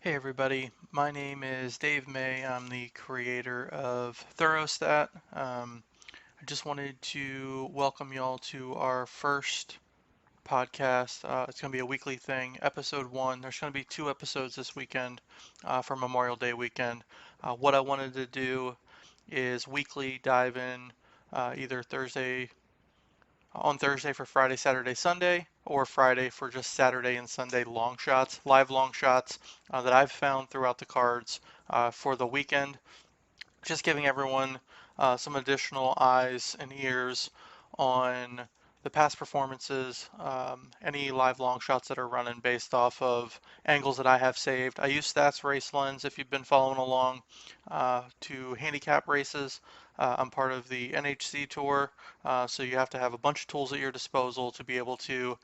Hey everybody, my name is Dave May. I'm the creator of ThoroughStat. I just wanted to welcome y'all to our first podcast. It's going to be a weekly thing, episode one. There's going to be two episodes this weekend for Memorial Day weekend. What I wanted to do is weekly dive in either on Thursday for Friday, Saturday, Sunday, or Friday for just Saturday and Sunday long shots, live long shots that I've found throughout the cards for the weekend. Just giving everyone some additional eyes and ears on the past performances, any live long shots that are running based off of angles that I have saved. I use Stats Race Lens if you've been following along to handicap races. I'm part of the NHC tour, so you have to have a bunch of tools at your disposal to be able to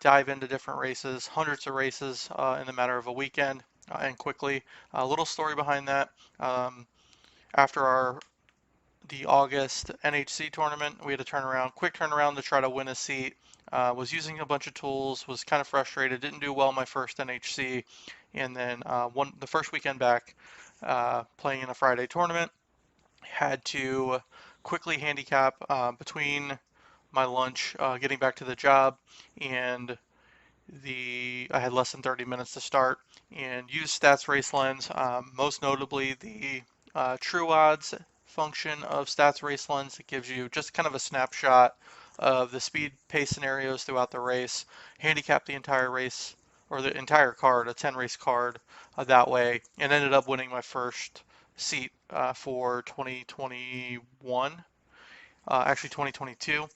dive into different races, hundreds of races in the matter of a weekend and quickly. A little story behind that. After the August NHC tournament, we had a quick turnaround to try to win a seat. Was using a bunch of tools, was kind of frustrated, didn't do well my first NHC, and then the first weekend back, playing in a Friday tournament, had to quickly handicap between my lunch, getting back to the job, and I had less than 30 minutes to start, and used Stats Race Lens, most notably the True Odds function of Stats Race Lens that gives you just kind of a snapshot of the speed pace scenarios throughout the race, handicap the entire race or the entire card, a 10 race card that way, and ended up winning my first seat for 2021, actually 2022,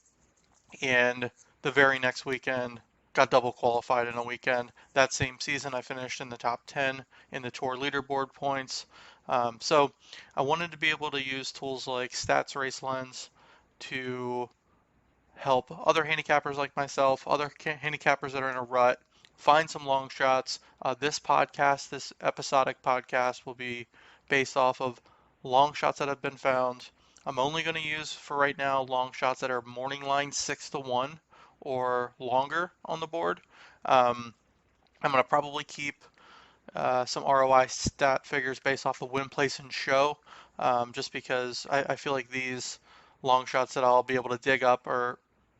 and the very next weekend got double qualified in a weekend. That same season, I finished in the top 10 in the tour leaderboard points. So I wanted to be able to use tools like Stats Race Lens to help other handicappers like myself, other handicappers that are in a rut, find some long shots. This episodic podcast, will be based off of long shots that have been found. I'm only going to use for right now long shots that are morning line 6 to 1 or longer on the board. Um, I'm going to probably keep some ROI stat figures based off the win, place, and show, just because I feel like these long shots that I'll be able to dig up are,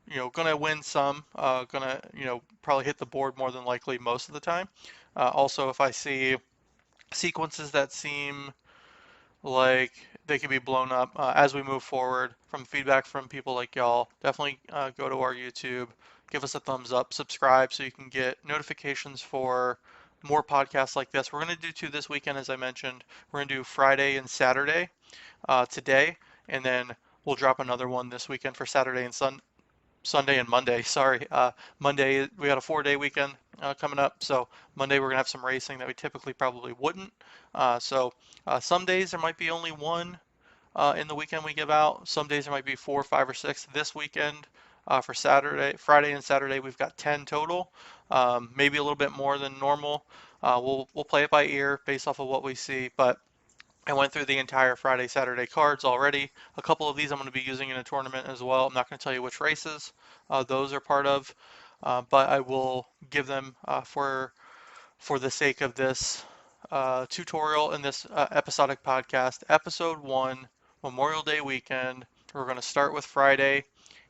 going to win some, going to, probably hit the board more than likely most of the time. Also, if I see sequences that seem like they could be blown up as we move forward from feedback from people like y'all, definitely go to our YouTube, give us a thumbs up, subscribe so you can get notifications for more podcasts like this. We're going to do two this weekend, as I mentioned. We're going to do Friday and Saturday today, and then we'll drop another one this weekend for Saturday and Sunday and Monday. Sorry, Monday we got a 4-day weekend coming up, so Monday we're gonna have some racing that we typically probably wouldn't. Some days there might be only one in the weekend we give out. Some days there might be 4, 5, or 6. This weekend for Friday and Saturday we've got 10 total, maybe a little bit more than normal. We'll play it by ear based off of what we see, but I went through the entire Friday, Saturday cards already. A couple of these I'm going to be using in a tournament as well. I'm not going to tell you which races those are part of, but I will give them for the sake of this tutorial and this episodic podcast. Episode 1, Memorial Day weekend. We're going to start with Friday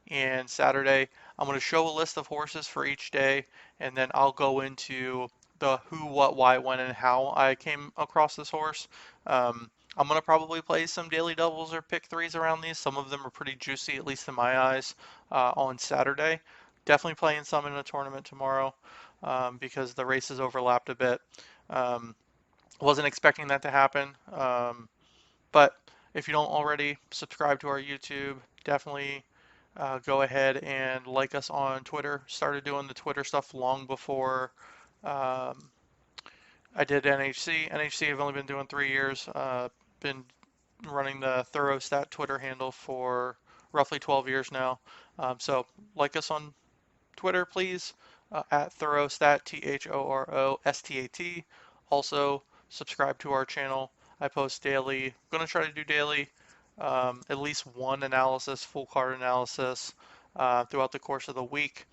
and Saturday. I'm going to show a list of horses for each day, and then I'll go into the who, what, why, when, and how I came across this horse. I'm going to probably play some daily doubles or pick threes around these. Some of them are pretty juicy, at least in my eyes, on Saturday. Definitely playing some in a tournament tomorrow because the races overlapped a bit. Um, wasn't expecting that to happen, but if you don't already subscribe to our YouTube, definitely go ahead and like us on Twitter. Started doing the Twitter stuff long before um, I did NHC. NHC I've only been doing 3 years. Been running the ThoroughStat Twitter handle for roughly 12 years now. So like us on Twitter, please, at ThoroughStat, THOROSTAT. Also, subscribe to our channel. I post daily. I'm going to try to do daily, at least one analysis, full card analysis throughout the course of the week.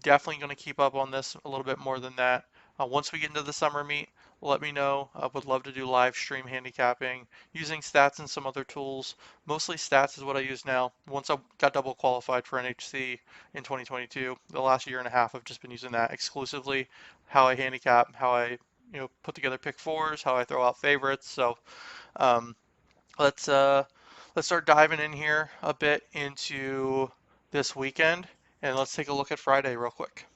Definitely going to keep up on this a little bit more than that. Once we get into the summer meet, let me know. I would love to do live stream handicapping using stats and some other tools. Mostly stats is what I use now. Once I got double qualified for NHC in 2022, the last year and a half I've just been using that exclusively. How I handicap, how I put together pick fours, how I throw out favorites. So um, let's uh, let's start diving in here a bit into this weekend, and let's take a look at Friday real quick.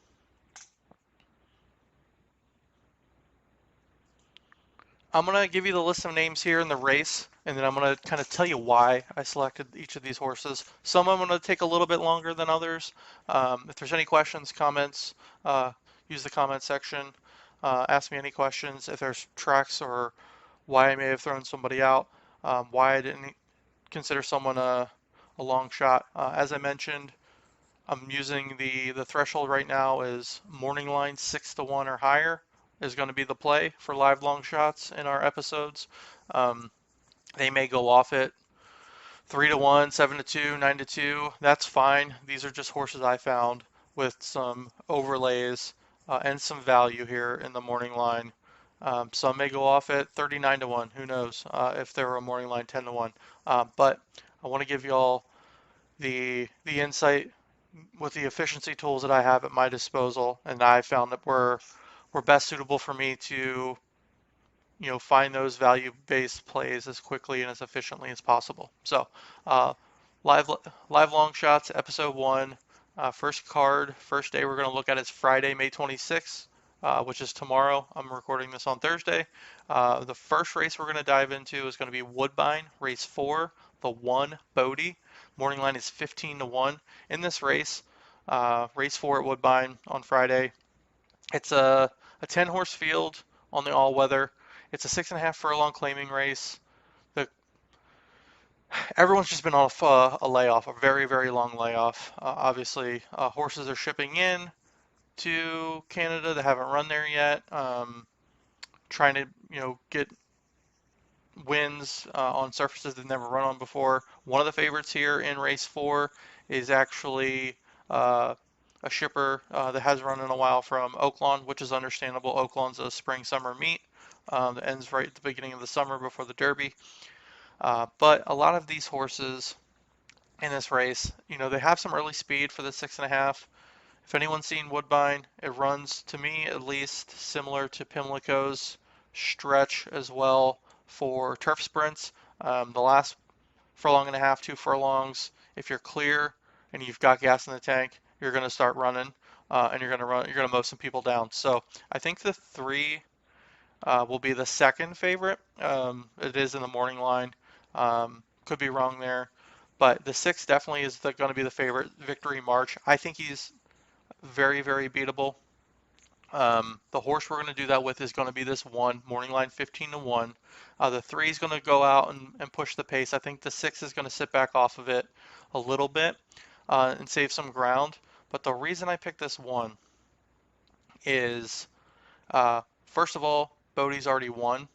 I'm going to give you the list of names here in the race, and then I'm going to kind of tell you why I selected each of these horses. Some I'm going to take a little bit longer than others. If there's any questions, comments, uh, use the comment section. Ask me any questions. If there's tracks or why I may have thrown somebody out, why I didn't consider someone a long shot. As I mentioned, I'm using the threshold right now is morning line 6-1 or higher is going to be the play for live long shots in our episodes. Um, they may go off it 3-1, 7-2, 9-2. That's fine. These are just horses I found with some overlays and some value here in the morning line. Some may go off at 39-1. Who knows if there were a morning line 10-1. But I want to give you all the insight with the efficiency tools that I have at my disposal, and I found that were best suitable for me to find those value-based plays as quickly and as efficiently as possible. So uh, live live long shots episode 1, first card, first day we're going to look at is Friday, May 26th, which is tomorrow. I'm recording this on Thursday. The first race we're going to dive into is going to be Woodbine, race 4, the 1 Bodie. Morning line is 15-1 in this race. Race 4 at Woodbine on Friday. It's a 10 horse field on the all weather. It's a 6.5 furlong claiming race. The, everyone's just been off a layoff, a very, very long layoff. Obviously, horses are shipping in to Canada that haven't run there yet, trying to get wins on surfaces they've never run on before. One of the favorites here in race 4 is actually uh, a shipper that has run in a while from Oaklawn, which is understandable. Oaklawn's a spring summer meet that ends right at the beginning of the summer before the Derby. But a lot of these horses in this race, they have some early speed for the 6.5. If anyone's seen Woodbine, it runs, to me at least, similar to Pimlico's stretch as well for turf sprints. The last furlong and a half, 2 furlongs, if you're clear and you've got gas in the tank, you're going to start running and you're going to mow some people down. So I think the 3 will be the second favorite. It is in the morning line. Could be wrong there. But the 6 definitely is going to be the favorite. Victory March. I think he's very, very beatable. The horse we're going to do that with is going to be this 1, morning line 15-1. The 3 is going to go out and push the pace. I think the 6 is going to sit back off of it a little bit and save some ground. But the reason I picked this 1 is, first of all, Bodie's already won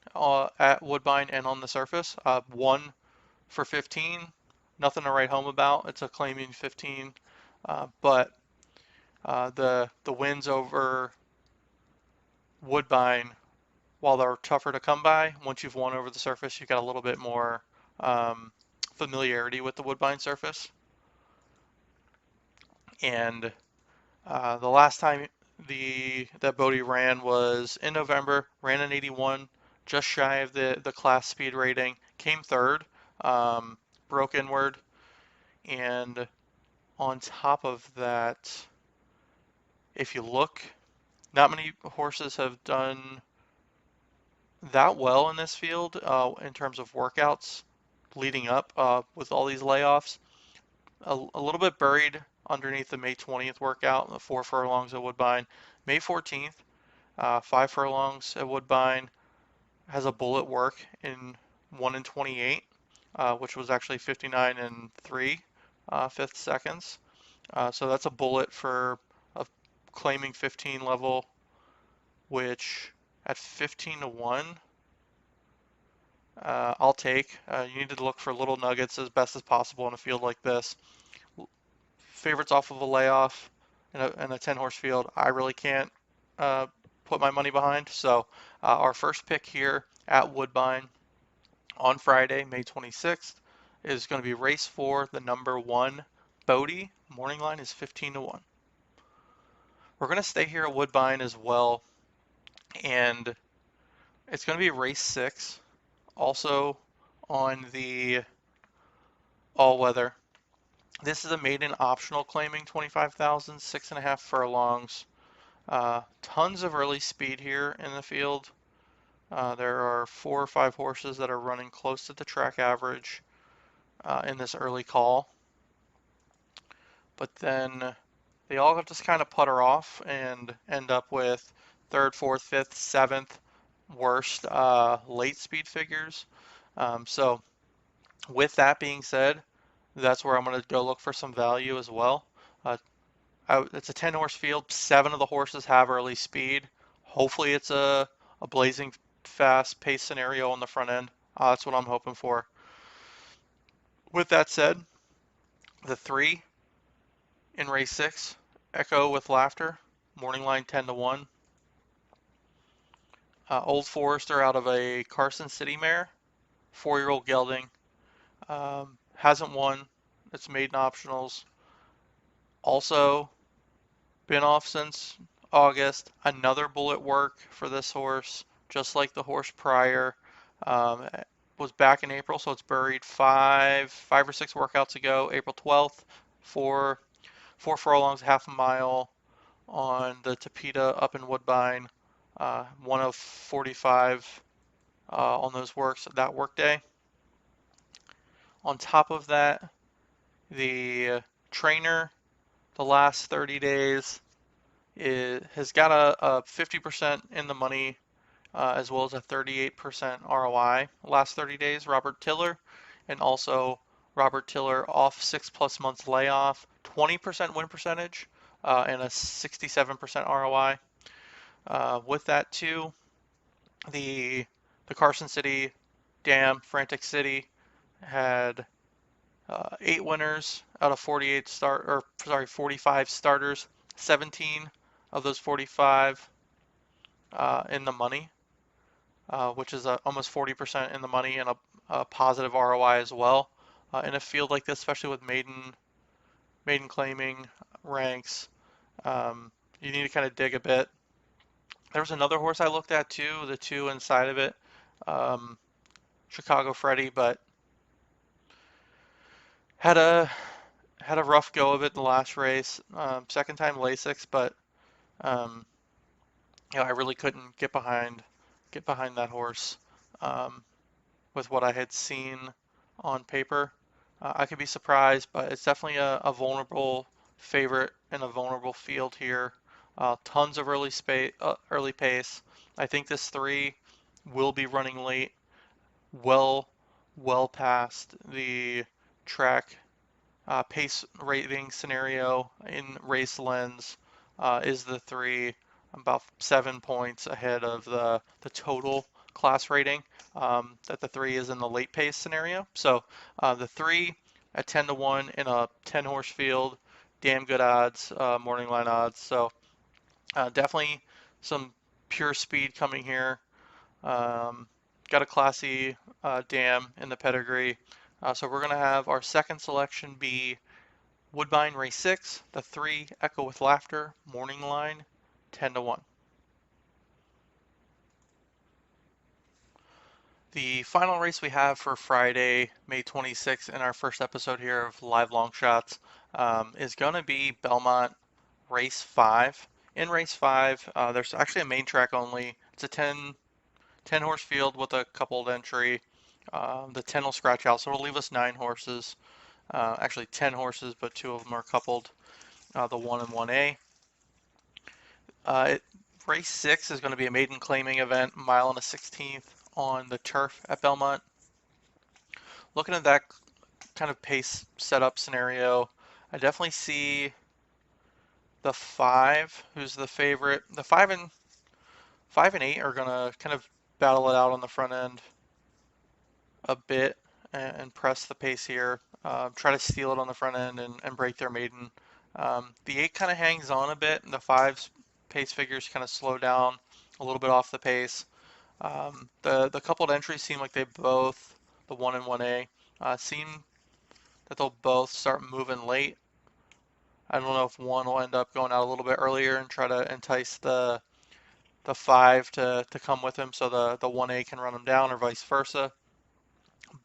at Woodbine and on the surface. 1 for 15, nothing to write home about. It's a claiming 15, but the wins over Woodbine, while they're tougher to come by, once you've won over the surface, you've got a little bit more familiarity with the Woodbine surface. And the last time that Bodie ran was in November, ran an 81, just shy of the class speed rating, came third, broke inward, and on top of that, if you look, not many horses have done that well in this field in terms of workouts leading up with all these layoffs. A little bit buried underneath the May 20th workout, the 4 furlongs at Woodbine. May 14th, 5 furlongs at Woodbine, has a bullet work in 1 and 28, which was actually 59 and 3 fifth seconds. So that's a bullet for a claiming 15 level, which at 15-1, I'll take. You need to look for little nuggets as best as possible in a field like this. Favorites off of a layoff in a 10 horse field, I really can't put my money behind. So our first pick here at Woodbine on Friday, May 26th, is going to be race 4, the number 1 Bodie. Morning line is 15 to 1. We're going to stay here at Woodbine as well, and it's going to be race 6, also on the all-weather. This is a maiden optional claiming 25,000, 6.5 furlongs. Tons of early speed here in the field. There are 4 or 5 horses that are running close to the track average in this early call. But then they all just kind of putter off and end up with 3rd, 4th, 5th, 7th worst late speed figures. So with that being said, that's where I'm going to go look for some value as well. It's a 10 horse field. 7 of the horses have early speed. Hopefully it's a blazing fast pace scenario on the front end. That's what I'm hoping for. With that said, the 3 in race 6, Echo with Laughter, morning line 10 to 1. Old Forester out of a Carson City mare, 4-year-old gelding. Hasn't won. It's maiden optionals. Also been off since August. Another bullet work for this horse, just like the horse prior. Was back in April, so it's buried five or six workouts ago. April 12th, four furlongs, half a mile on the Tapeta up in Woodbine. 1 of 45 on those works that work day. On top of that, the trainer the last 30 days has got a 50% in the money as well as a 38% ROI last 30 days, Robert Tiller, and also Robert Tiller off 6+ months layoff, 20% win percentage, and a 67% ROI. With that too, the Carson City Dam, Frantic City, had 8 winners out of 45 starters. 17 of those 45 in the money, which is almost 40% in the money and a positive ROI as well. In a field like this, especially with maiden claiming ranks, you need to kind of dig a bit. There was another horse I looked at too, the 2 inside of it, Chicago Freddy, but had a rough go of it in the last race. Second time Lasix, but I really couldn't get behind that horse with what I had seen on paper. I could be surprised, but it's definitely a vulnerable favorite in a vulnerable field here. Tons of early pace. I think this 3 will be running late, well past the track pace rating scenario in race lens. Is the 3 about 7 points ahead of the total class rating that the 3 is in the late pace scenario. So the 3 at 10 to 1 in a 10 horse field, damn good odds, morning line odds. So definitely some pure speed coming here. Got a classy dam in the pedigree. So we're going to have our second selection be Woodbine race 6, the 3 Echo with Laughter, morning line 10 to 1. The final race we have for Friday, May 26th, in our first episode here of Live Longshots, is going to be Belmont race 5. In race 5, there's actually a main track only. It's a 10 horse field with a coupled entry. The 10 will scratch out, so it'll leave us 9 horses. Actually 10 horses, but 2 of them are coupled, the 1 and 1A. Race 6 is going to be a maiden claiming event, mile and a 16th on the turf at Belmont. Looking at that kind of pace setup scenario, I definitely see the 5, who's the favorite. The 5 and 8 are going to kind of battle it out on the front end a bit and press the pace here. Try to steal it on the front end and break their maiden. The 8 kind of hangs on a bit, and the 5's pace figures kind of slow down a little bit off the pace. The coupled entries seem like they both, the 1 and 1A, seem that they'll both start moving late. I don't know if one will end up going out a little bit earlier and try to entice the 5 to come with him so the 1A can run him down, or vice versa.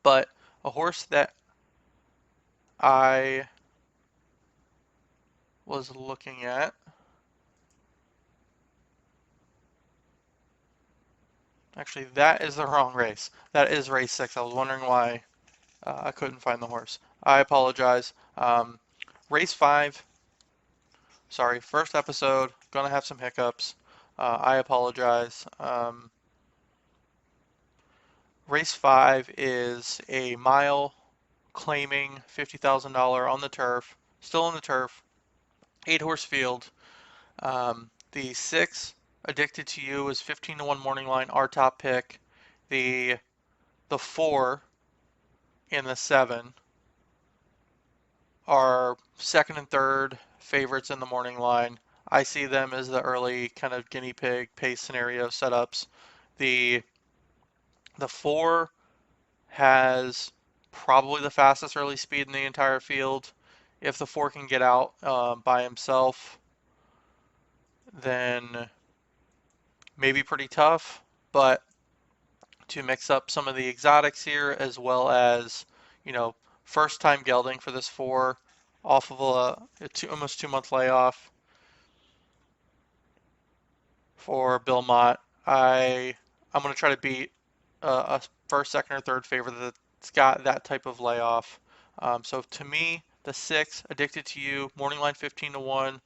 But a horse that I was looking at, actually, that is the wrong race. That is race 6. I was wondering why I couldn't find the horse. I apologize. Race 5, sorry, first episode, gonna have some hiccups. I apologize. Race 5 is a mile claiming $50,000 on the turf, still on the turf, 8-horse field. The 6, Addicted to You, is 15-1 morning line, our top pick. The 4 and the 7 are second and third favorites in the morning line. I see them as the early kind of guinea pig pace scenario setups. The the 4 has probably the fastest early speed in the entire field. If the 4 can get out by himself, then maybe pretty tough. But to mix up some of the exotics here, as well as, you know, first time gelding for this 4 off of almost 2 month layoff for Belmont. I'm going to try to beat a first, second, or third favorite that's got that type of layoff. So to me, the 6, Addicted to You, morning line 15-1,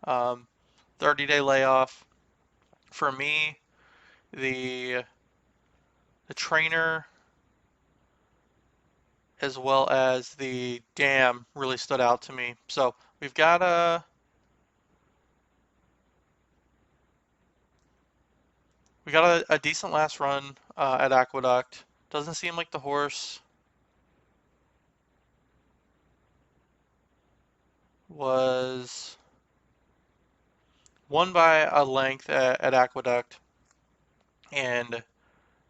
30-day layoff. For me, the trainer as well as the dam really stood out to me. So we've got a decent last run at Aqueduct. Doesn't seem like the horse was won by a length at Aqueduct and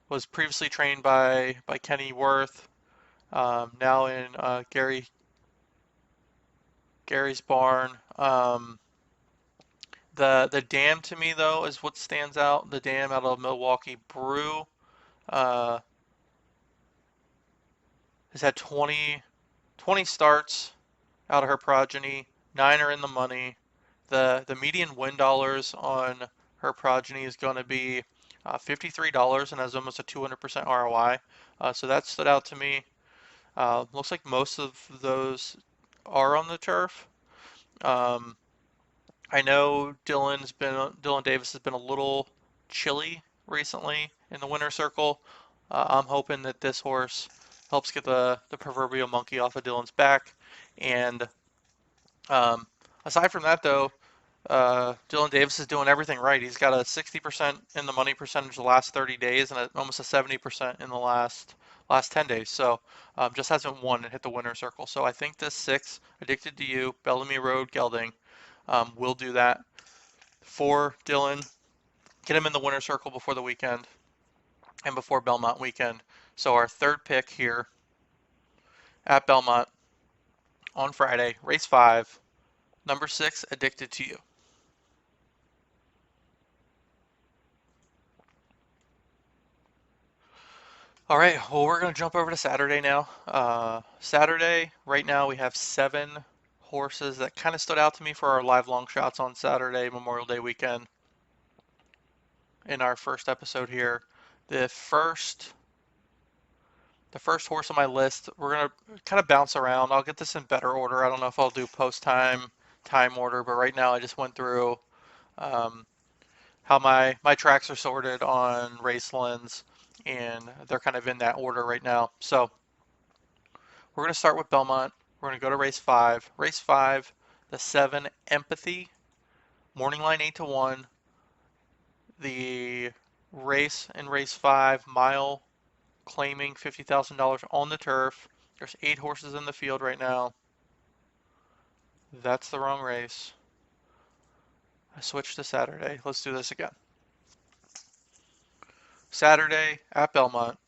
was previously trained by Kenny Worth. Now in Gary's barn. The dam to me though is what stands out. The dam out of Milwaukee Brew uh, has had 20 starts out of her progeny. 9 are in the money. The median win dollars on her progeny is going to be $53 and has almost a 200% ROI. So that stood out to me. Looks like most of those are on the turf. Um, I know Dylan Davis has been a little chilly recently in the winter circle. I'm hoping that this horse helps get the proverbial monkey off of Dylan's back. And um, aside from that, though, Dylan Davis is doing everything right. He's got a 60% in the money percentage the last 30 days and almost a 70% in the last 10 days. So just hasn't won and hit the winner circle. So I think this 6, Addicted to You, Bellamy Road gelding, will do that for Dylan. Get him in the winner circle before the weekend and before Belmont weekend. So our third pick here at Belmont on Friday, race 5, number 6, Addicted to You. All right, well, we're going to jump over to Saturday now. Saturday, right now, we have 7 horses that kind of stood out to me for our live long shots on Saturday, Memorial Day weekend, in our first episode here. The first horse on my list, we're going to kind of bounce around. I'll get this in better order. I don't know if I'll do post-time, time order, but right now I just went through um, how my tracks are sorted on Racelands, and they're kind of in that order right now. So we're going to start with Belmont. We're going to go to race 5. Race 5, the 7, Empathy, morning line 8-1. The race in race 5, mile claiming $50,000 on the turf. There's 8 horses in the field right now. That's the wrong race. I switched to Saturday. Let's do this again. Saturday at Belmont,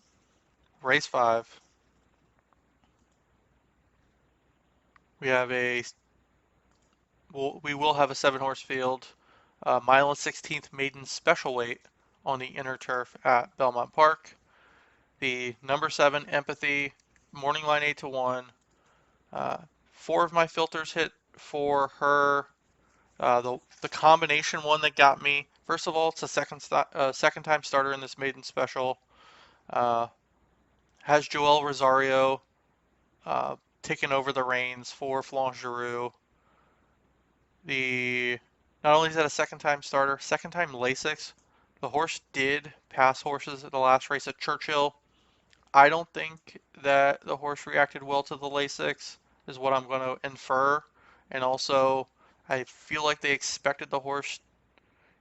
race 5. We have we will have a 7-horse field, mile and 16th maiden special weight on the inner turf at Belmont Park. The number 7 Empathy, morning line 8-1. 4 of my filters hit for her. The combination one that got me. First of all, it's a second time starter in this maiden special. Uh, has Joel Rosario uh, taking over the reins for Flangeroux. The Not only is that a second time starter, second time Lasix. The horse did pass horses at the last race at Churchill. I don't think that the horse reacted well to the Lasix, is what I'm going to infer. And also, I feel like they expected the horse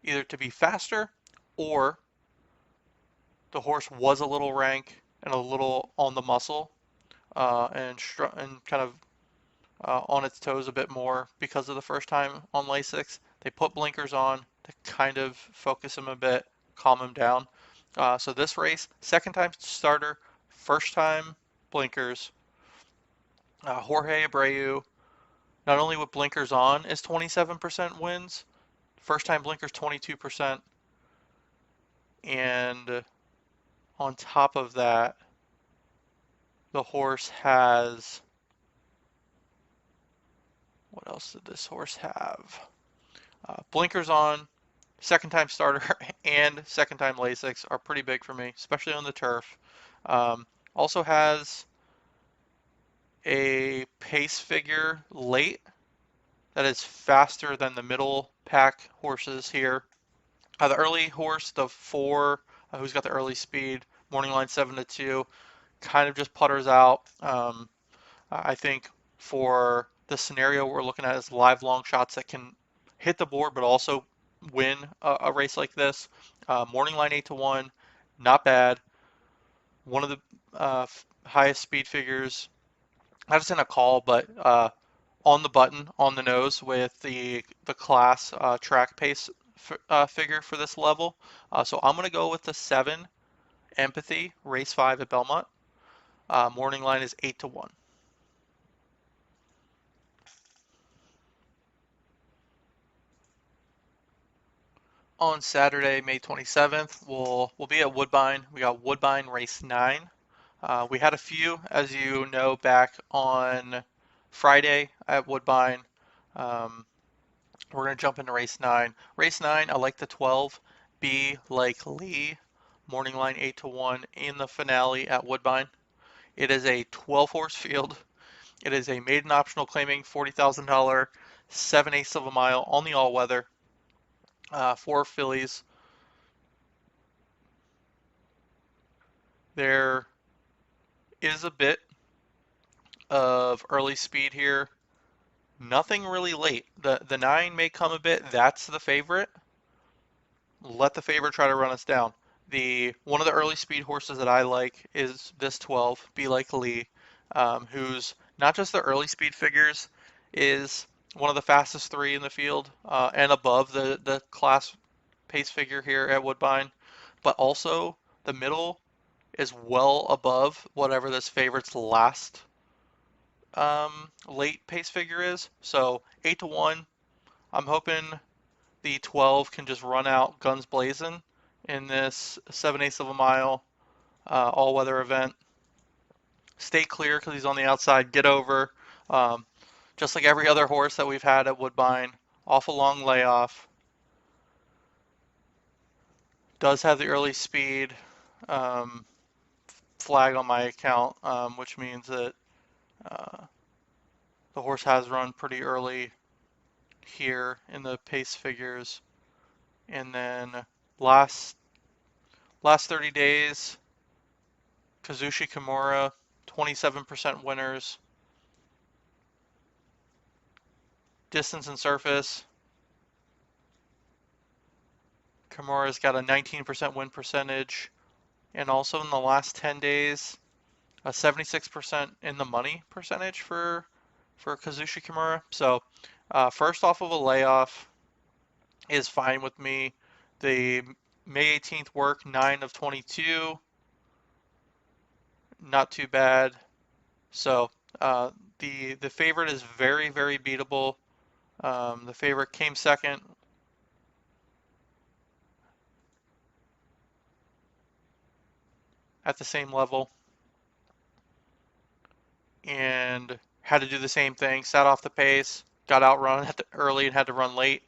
either to be faster or the horse was a little rank and a little on the muscle and kind of on its toes a bit more because of the first time on Lasix. They put blinkers on to kind of focus him a bit, calm him down. So this race, second time starter, first time blinkers. Jorge Abreu, not only with blinkers on, is 27% wins. First time blinkers, 22%. And on top of that, the horse has, what else did this horse have? Blinkers on, second time starter, and second time Lasix are pretty big for me, especially on the turf. Also has a pace figure late that is faster than the middle pack horses here. The early horse, the 4, who's got the early speed, morning line 7-2, kind of just putters out. I think for the scenario we're looking at is live long shots that can hit the board but also win a race like this. Morning line 8-1, not bad. One of the highest speed figures, not just in a call, but on the button, on the nose with the class track pace figure for this level. So I'm going to go with the 7 Empathy, race 5 at Belmont. Morning line is 8-1. On Saturday, May 27th, we'll be at Woodbine. We got Woodbine race 9. We had a few, as you know, back on Friday at Woodbine. We're going to jump into race 9. Race 9, I like the 12. Be Like Lee, morning line 8-1 in the finale at Woodbine. It is a 12-horse field. It is a maiden optional claiming $40,000, 7/8 of a mile on the all-weather. 4 fillies. There is a bit of early speed here. Nothing really late. The 9 may come a bit. That's the favorite. Let the favorite try to run us down. One of the early speed horses that I like is this 12, Be Like Lee, who's not just the early speed figures, is one of the fastest 3 in the field and above the class pace figure here at Woodbine, but also the middle is well above whatever this favorite's last late pace figure is. So 8-1. I'm hoping the 12 can just run out guns blazing in this 7/8 of a mile all-weather event. Stay clear because he's on the outside. Get over. Um, just like every other horse that we've had at Woodbine. Off a long layoff. Does have the early speed flag on my account, which means that uh, the horse has run pretty early here in the pace figures. And then last 30 days, Kazushi Kimura, 27% winners. Distance and surface, Kimura's got a 19% win percentage. And also in the last 10 days, a 76% in the money percentage for Kazushi Kimura. So first off of a layoff is fine with me. The May 18th work, 9 of 22, not too bad. So the favorite is very, very beatable. The favorite came second at the same level and had to do the same thing. Sat off the pace, got outrun early and had to run late.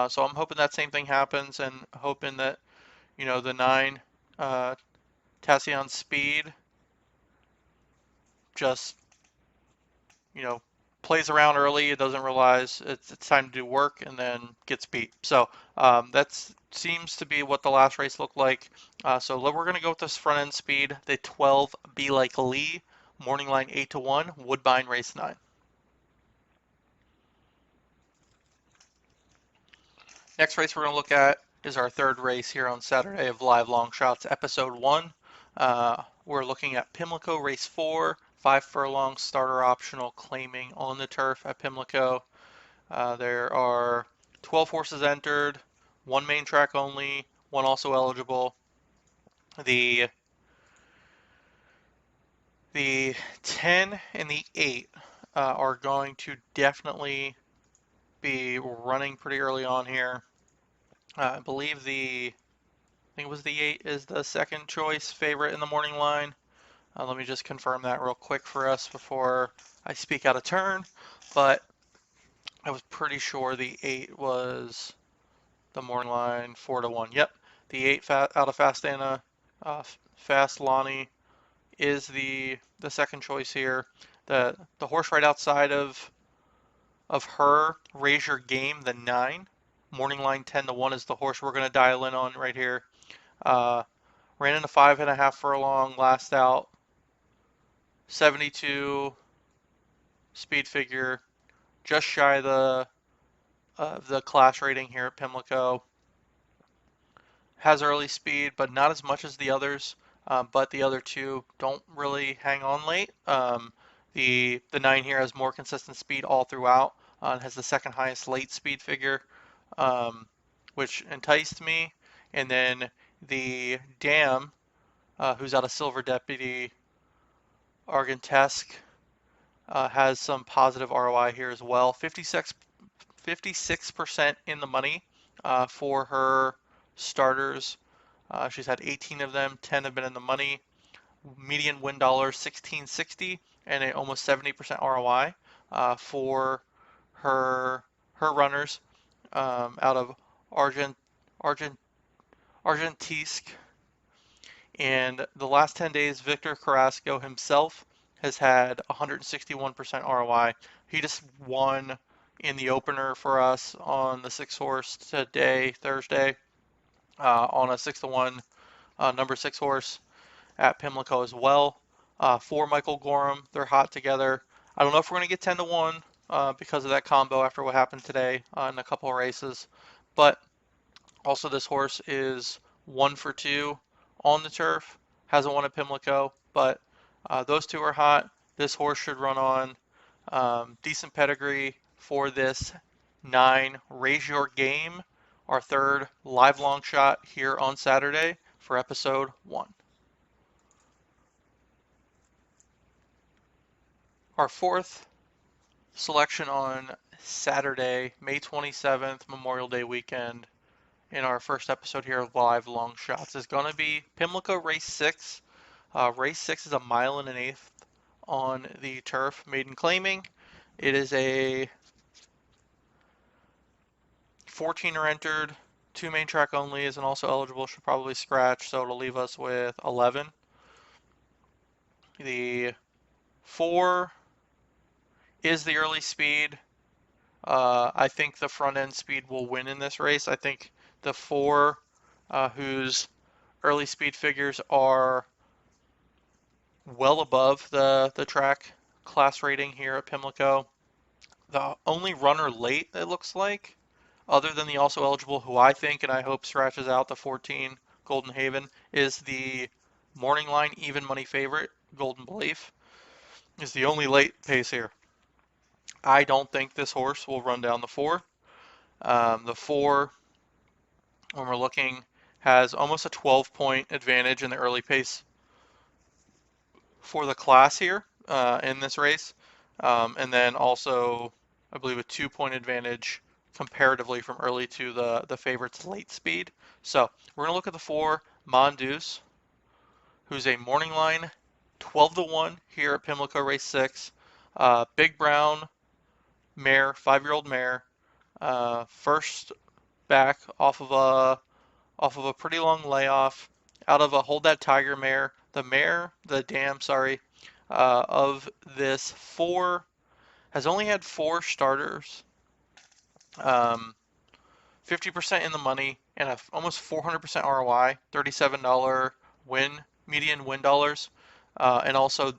So I'm hoping that same thing happens and hoping that the 9 uh, Tassion Speed just you know, plays around early. It doesn't realize it's time to do work and then gets beat. So that seems to be what the last race looked like. So we're going to go with this front end speed. The 12 Be Like Lee, morning line 8 to 1, Woodbine race 9. Next race we're going to look at is our third race here on Saturday of Live Longshots, Episode 1. We're looking at Pimlico race 4, 5 furlong starter optional claiming on the turf at Pimlico. There are 12 horses entered, one main track only, one also eligible. The the 10 and the 8 are going to definitely be running pretty early on here. I believe I think it was the 8 is the second choice favorite in the morning line. Let me just confirm that real quick for us before I speak out of turn. But I was pretty sure the 8 was the morning line 4 to 1. Yep, the 8 out of Fastana, Fast Lonnie is the second choice here. The horse right outside of her, Raise Your Game, the 9. Morning line 10 to 1 is the horse we're going to dial in on right here. Ran in a 5.5 furlong, last out, 72 speed figure, just shy of the class rating here at Pimlico. Has early speed, but not as much as the others. But the other two don't really hang on late. The 9 here has more consistent speed all throughout and has the second highest late speed figure, which enticed me. And then the Dam, who's out of Silver Deputy, Argentesque, has some positive ROI here as well. 56% in the money for her starters. She's had 18 of them, 10 have been in the money. Median win dollar 1660 and a almost 70% ROI for her runners out of Argent Argent Argentisque. And the last 10 days, Victor Carrasco himself has had 161% ROI. He just won in the opener for us on the 6 horse today, Thursday, on a 6 to 1 number 6 horse at Pimlico as well. For Michael Gorham, they're hot together. I don't know if we're going to get 10 to 1 because of that combo after what happened today in a couple of races. But also, this horse is 1 for 2 on the turf. Hasn't won at Pimlico, but those two are hot. This horse should run on. Decent pedigree for this 9. Raise Your Game, our third live long shot here on Saturday for episode 1. Our fourth selection on Saturday, May 27th, Memorial Day weekend, in our first episode here of Live Long Shots is going to be Pimlico Race 6. Race 6 is a mile and an eighth on the turf, maiden claiming. It is a 14 are entered, 2 main track only is and also eligible, should probably scratch, so it'll leave us with 11. The 4 is the early speed. I think the front end speed will win in this race. I think the 4, whose early speed figures are well above the track class rating here at Pimlico. The only runner late, it looks like, other than the also eligible, who I think and I hope scratches out the 14 Golden Haven, is the morning line even money favorite, Golden Belief, is the only late pace here. I don't think this horse will run down the 4. The 4, when we're looking, has almost a 12-point advantage in the early pace for the class here in this race. And then also, I believe, a 2-point advantage comparatively from early to the favorite's late speed. So we're going to look at the 4, Mongoose, who's a morning line 12-1 here at Pimlico Race 6. Big Brown mare, 5-year-old mare. First back off of a pretty long layoff out of a Hold That Tiger mare. The dam, sorry, of this 4 has only had 4 starters, 50% in the money, and almost 400% ROI, $37 median win dollars. And also,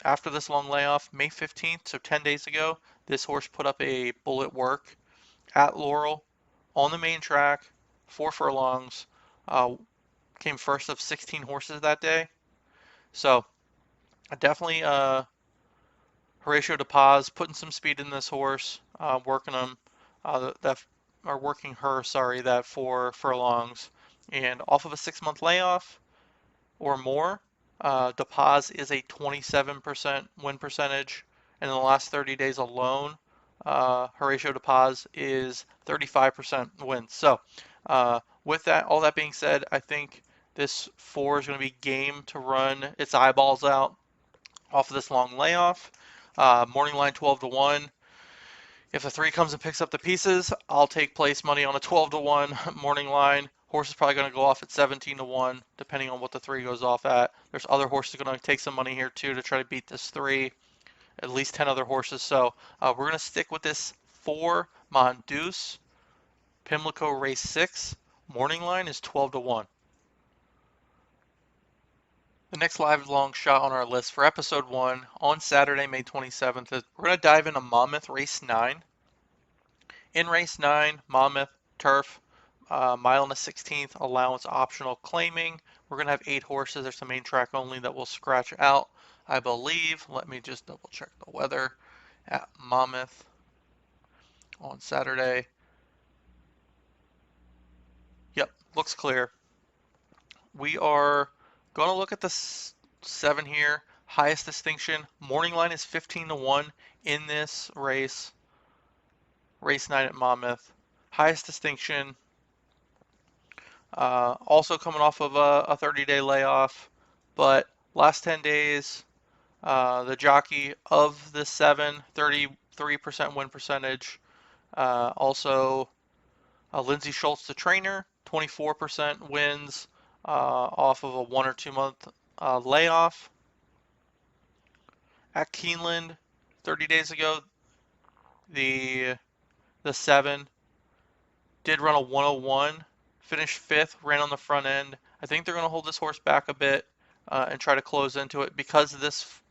after this long layoff, May 15th, so 10 days ago, this horse put up a bullet work at Laurel on the main track, 4 furlongs, came first of 16 horses that day. So definitely Horatio DePaz putting some speed in this horse, working him that or working her, sorry, that 4 furlongs, and off of a 6-month layoff or more. DePaz is a 27% win percentage, and in the last 30 days alone, Horatio DePaz is 35% wins. So, with that, all that being said, I think this 4 is going to be game to run its eyeballs out off of this long layoff. Morning line 12-1. If the 3 comes and picks up the pieces, I'll take place money on a 12-1 morning line. Horse is probably going to go off at 17-1, depending on what the 3 goes off at. There's other horses going to take some money here too to try to beat this 3. At least 10 other horses. So we're going to stick with this 4 Mongoose. Pimlico race 6. Morning line is 12-1. The next live long shot on our list for episode 1 on Saturday, May 27th, is we're going to dive into Monmouth race 9. In race 9, Monmouth, turf, mile and a 16th, allowance optional claiming. We're going to have 8 horses. There's the main track only that we'll scratch out, I believe. Let me just double check the weather at Monmouth on Saturday. Yep, looks clear. We are going to look at the 7 here. Highest distinction. Morning line is 15-1 in this race. Race 9 at Monmouth. Highest distinction. Also coming off of a 30-day layoff. But last 10 days, the jockey of the 7, 33% win percentage. Also, Lindsay Schultz, the trainer, 24% wins off of a 1 or 2 month layoff. At Keeneland, 30 days ago, the 7 did run a 101, finished 5th, ran on the front end. I think they're going to hold this horse back a bit and try to close into it because this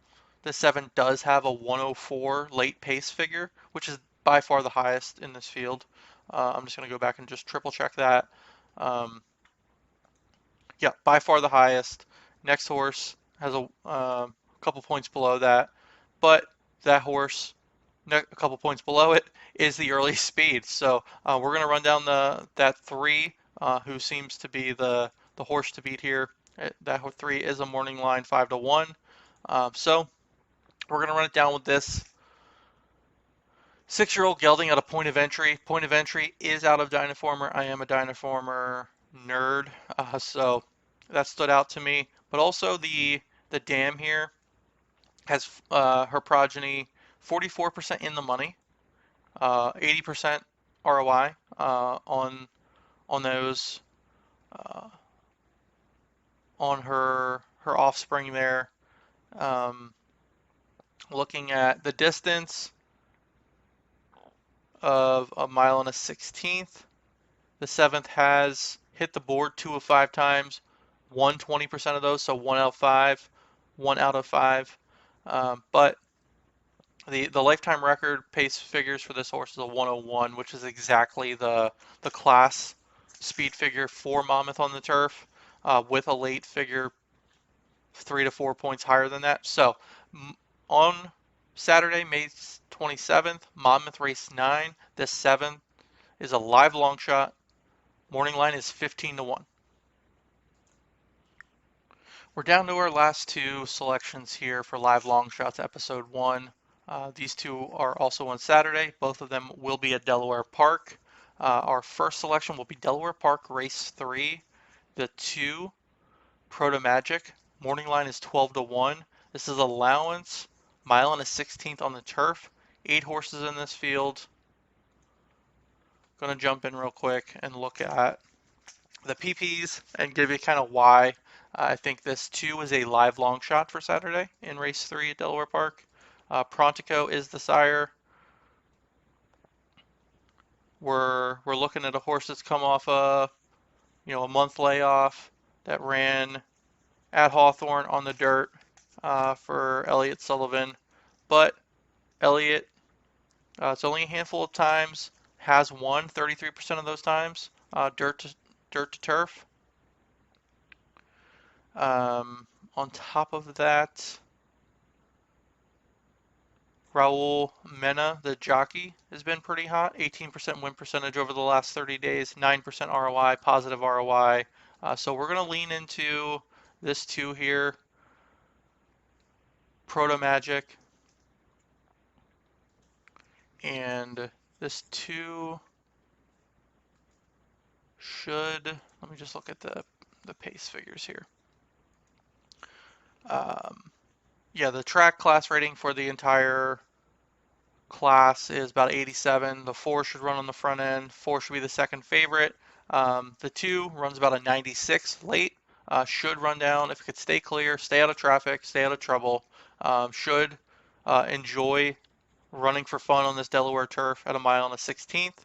7 does have a 104 late pace figure, which is by far the highest in this field. I'm just going to go back and just triple check that. Yeah, by far the highest. Next horse has a couple points below that, but that horse, a couple points below it, is the early speed. So we're going to run down that 3, who seems to be the horse to beat here. That 3 is a morning line 5-1. So we're going to run it down with this 6-year-old gelding at a point of entry. Point of entry is out of Dynaformer. I am a Dynaformer nerd, so that stood out to me. But also the dam here has her progeny 44% in the money, 80% ROI on those on her offspring there. Looking at the distance of a mile and a 16th. The 7th has hit the board 2 of 5 times, won 20% of those, so 1 out of 5, 1 out of 5. But the lifetime record pace figures for this horse is a 101, which is exactly the class speed figure for Monmouth on the turf, with a late figure 3 to 4 points higher than that. So on Saturday, May 27th, Monmouth race 9. This 7 is a live long shot. Morning line is 15-1. We're down to our last two selections here for Live Longshots Episode 1. These two are also on Saturday. Both of them will be at Delaware Park. Our first selection will be Delaware Park Race 3, the 2, Proto Magic. Morning line is 12 to 1. This is allowance, mile and a 16th on the turf. 8 horses in this field. Going to jump in real quick and look at the PPs and give you kind of why I think this too is a live long shot for Saturday in race 3 at Delaware Park. Prontico is the sire. We're looking at a horse that's come off a month layoff that ran at Hawthorne on the dirt for Elliott Sullivan, but Elliott, it's only a handful of times, has won 33% of those times, dirt to turf. On top of that, Raul Mena, the jockey, has been pretty hot. 18% win percentage over the last 30 days, 9% ROI, positive ROI. So we're going to lean into this two here. Proto Magic. And this two should, let me just look at the pace figures here. Yeah, the track class rating for the entire class is about 87. The 4 should run on the front end. 4 should be the second favorite. The 2 runs about a 96 late. Should run down if it could stay clear, stay out of traffic, stay out of trouble. Should enjoy running for fun on this Delaware turf at a mile and a 16th.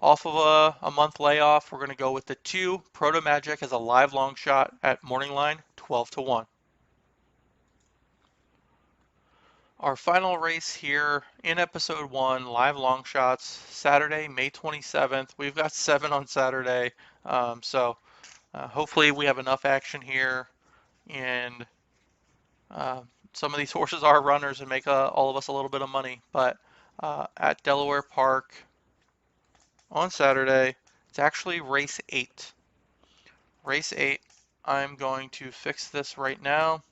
Off of a month layoff, we're going to go with the 2 Proto Magic as a live long shot at morning line 12 to 1. Our final race here in episode 1, live long shots, Saturday, May 27th. We've got 7 on Saturday, so hopefully we have enough action here, and some of these horses are runners and make all of us a little bit of money. But at Delaware Park on Saturday, it's actually race 8. Race 8, I'm going to fix this right now.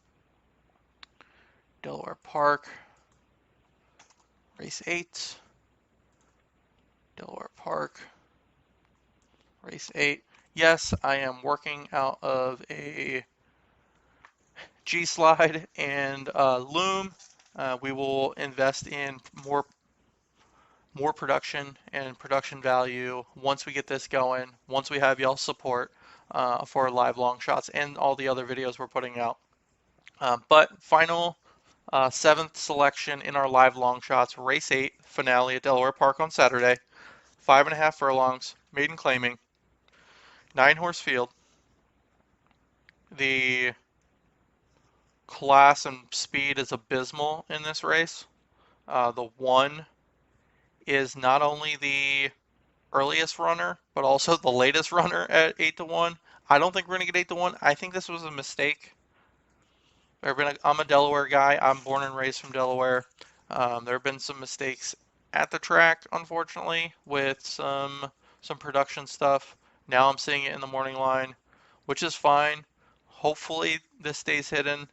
Delaware Park, race 8, Delaware Park, race 8. Yes, I am working out of a G-slide and loom. We will invest in more production and production value once we get this going, once we have y'all's support for live long shots and all the other videos we're putting out. But final 7th selection in our live long shots, race 8 finale at Delaware Park on Saturday. 5.5 furlongs, maiden claiming, 9-horse field. The class and speed is abysmal in this race. The 1 is not only the earliest runner, but also the latest runner at 8 to 1. I don't think we're going to get 8 to 1. I think this was a mistake. I'm a Delaware guy. I'm born and raised from Delaware. There have been some mistakes at the track, unfortunately, with some production stuff. Now I'm seeing it in the morning line, which is fine. Hopefully this stays hidden.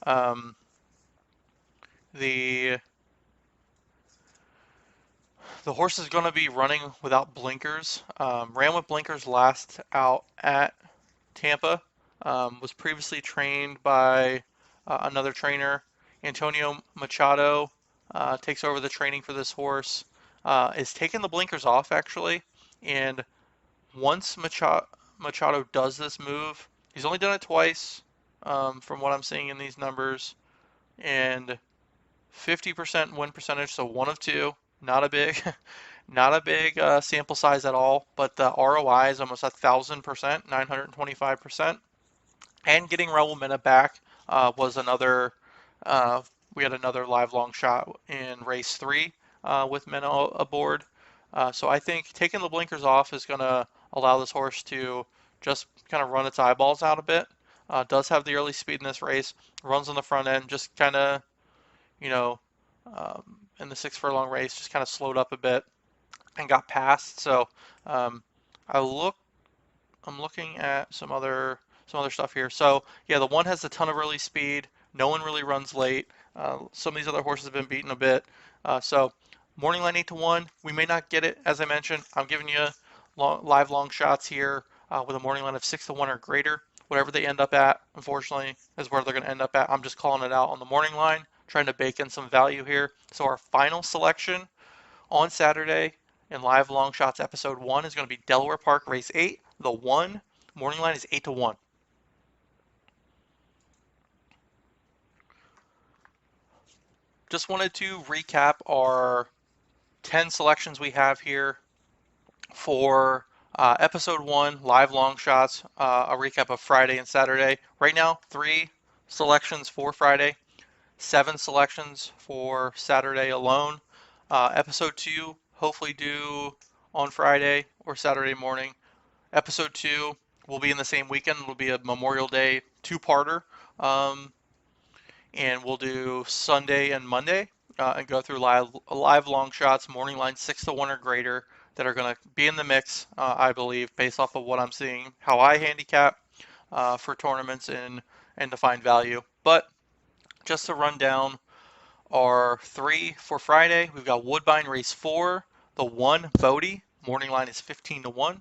The horse is going to be running without blinkers. Ran with blinkers last out at Tampa. Was previously trained by another trainer. Antonio Machado takes over the training for this horse. Is taking the blinkers off actually, and once Machado does this move, he's only done it twice from what I'm seeing in these numbers, and 50% win percentage, so 1 of 2, not a big not a big sample size at all, but the ROI is almost 1,000%, 925%. And getting Raul Mena back was another, we had another live long shot in race 3 with Mena aboard. So I think taking the blinkers off is going to allow this horse to just kind of run its eyeballs out a bit. Does have the early speed in this race, runs on the front end, just kind of, in the 6 furlong race, just kind of slowed up a bit and got past. So I'm looking at some other some other stuff here. So yeah, the one has a ton of early speed. No one really runs late. Some of these other horses have been beaten a bit. So morning line 8-1. We may not get it, as I mentioned. I'm giving you live long shots here with a morning line of 6-1 or greater. Whatever they end up at, unfortunately, is where they're going to end up at. I'm just calling it out on the morning line, trying to bake in some value here. So our final selection on Saturday in live long shots episode 1 is going to be Delaware Park race 8. The 1 morning line is 8-1. Just wanted to recap our 10 selections we have here for episode 1, live long shots, a recap of Friday and Saturday. Right now, 3 selections for Friday, 7 selections for Saturday alone. Episode 2, hopefully due on Friday or Saturday morning. Episode 2 will be in the same weekend. It'll be a Memorial Day two-parter. And we'll do Sunday and Monday and go through live long shots, morning line 6-1 or greater that are going to be in the mix, I believe, based off of what I'm seeing, how I handicap for tournaments and to find value. But just to run down our 3 for Friday, we've got Woodbine race 4, the 1 Bodie, morning line is 15-1.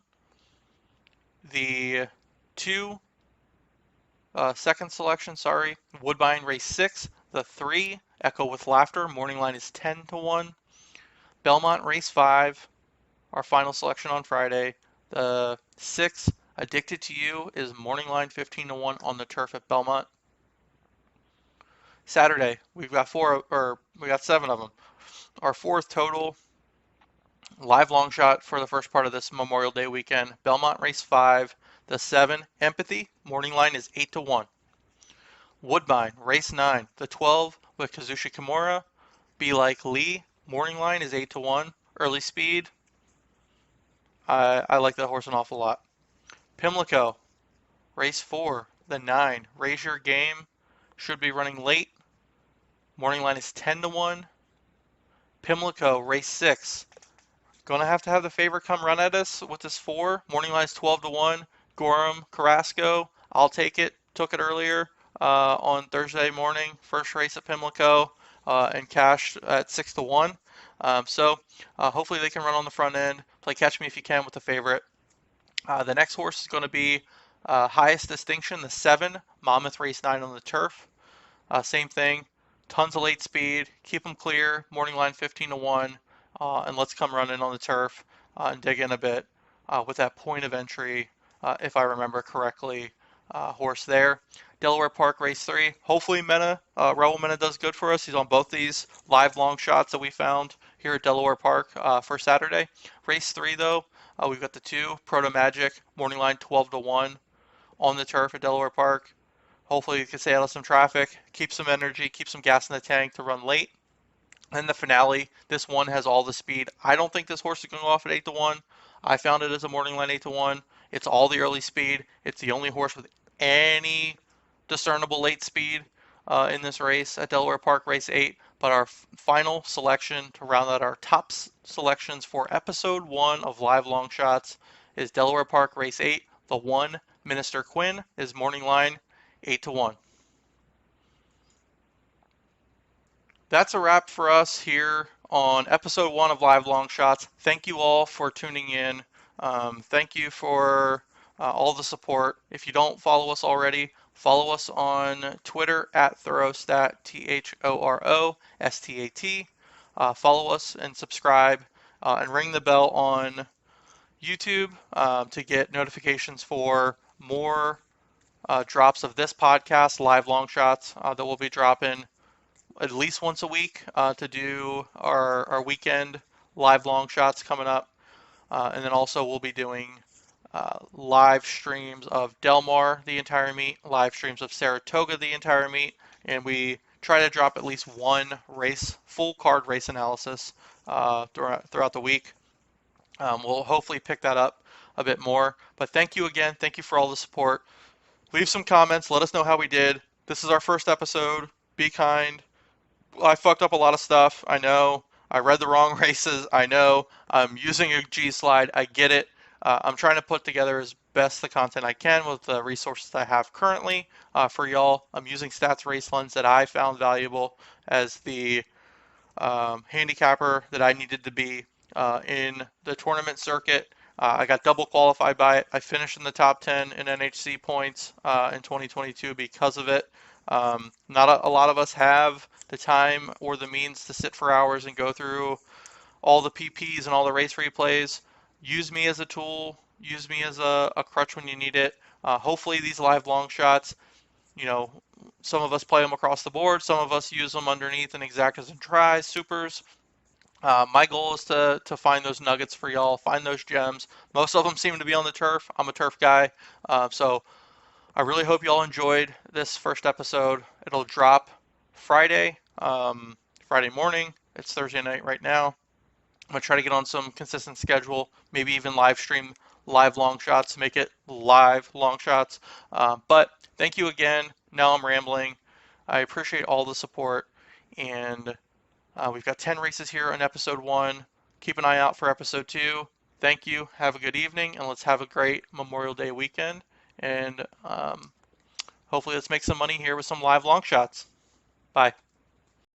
The 2 second selection, Woodbine race 6, the 3 Echo with Laughter, morning line is 10-1. Belmont race 5, our final selection on Friday. The 6 Addicted to You is morning line 15-1 on the turf at Belmont. Saturday, we've got 7 of them. Our 4th total live long shot for the first part of this Memorial Day weekend. Belmont race 5, the 7 Empathy, morning line is 8-1. Woodbine, race 9, the 12 with Kazushi Kimura, Be Like Lee, morning line is 8-1. Early speed, I like that horse an awful lot. Pimlico, race 4, the 9, Raise Your Game, should be running late, morning line is 10-1. Pimlico, race 6, gonna have to have the favorite come run at us with this 4, morning line is 12-1. Gorham, Carrasco, I'll take it, took it earlier. On Thursday morning, first race at Pimlico, and cashed at 6-1. So hopefully they can run on the front end. Play catch me if you can with the favorite. The next horse is going to be highest distinction, the 7 Monmouth race 9 on the turf. Same thing, tons of late speed. Keep them clear. Morning line 15-1, and let's come running on the turf and dig in a bit with that point of entry, if I remember correctly. Horse there. Delaware Park race 3. Hopefully Raul Mena does good for us. He's on both these live long shots that we found here at Delaware Park for Saturday. Race 3 though, we've got the 2 Proto Magic, morning line 12-1 on the turf at Delaware Park. Hopefully you can stay out of some traffic, keep some energy, keep some gas in the tank to run late. And the finale, this one has all the speed. I don't think this horse is going to go off at 8-1. I found it as a morning line 8-1. It's all the early speed. It's the only horse with any discernible late speed in this race at Delaware Park race 8. But our final selection to round out our top selections for episode 1 of live long shots is Delaware Park race 8. The 1 Minister Quinn is morning line 8-1. That's a wrap for us here on episode 1 of live long shots. Thank you all for tuning in. Thank you for all the support. If you don't follow us already, follow us on Twitter at Thorostat, THOROSTAT. Follow us and subscribe and ring the bell on YouTube to get notifications for more drops of this podcast, live long shots, that we'll be dropping at least once a week to do our weekend live long shots coming up. And then also we'll be doing live streams of Del Mar the entire meet, live streams of Saratoga the entire meet, and we try to drop at least one race, full card race analysis throughout the week. We'll hopefully pick that up a bit more. But thank you again. Thank you for all the support. Leave some comments. Let us know how we did. This is our first episode. Be kind. I fucked up a lot of stuff. I know. I read the wrong races. I know. I'm using a G slide. I get it. I'm trying to put together as best the content I can with the resources I have currently for y'all. I'm using Stats Racelands that I found valuable as the handicapper that I needed to be in the tournament circuit. I got double qualified by it. I finished in the top 10 in NHC points in 2022 because of it. Not a lot of us have the time or the means to sit for hours and go through all the PPs and all the race replays. Use me as a tool. Use me as a crutch when you need it. Hopefully these live long shots, you know, some of us play them across the board. Some of us use them underneath in exactas and tries, supers. My goal is to find those nuggets for y'all, find those gems. Most of them seem to be on the turf. I'm a turf guy. So I really hope y'all enjoyed this first episode. It'll drop Friday, Friday morning. It's Thursday night right now. I'm gonna try to get on some consistent schedule, maybe even live stream live long shots, make it live long shots. But thank you again. Now I'm rambling. I appreciate all the support, and we've got 10 races here on episode 1. Keep an eye out for episode 2. Thank you. Have a good evening, and let's have a great Memorial Day weekend. And hopefully, let's make some money here with some live long shots. Bye.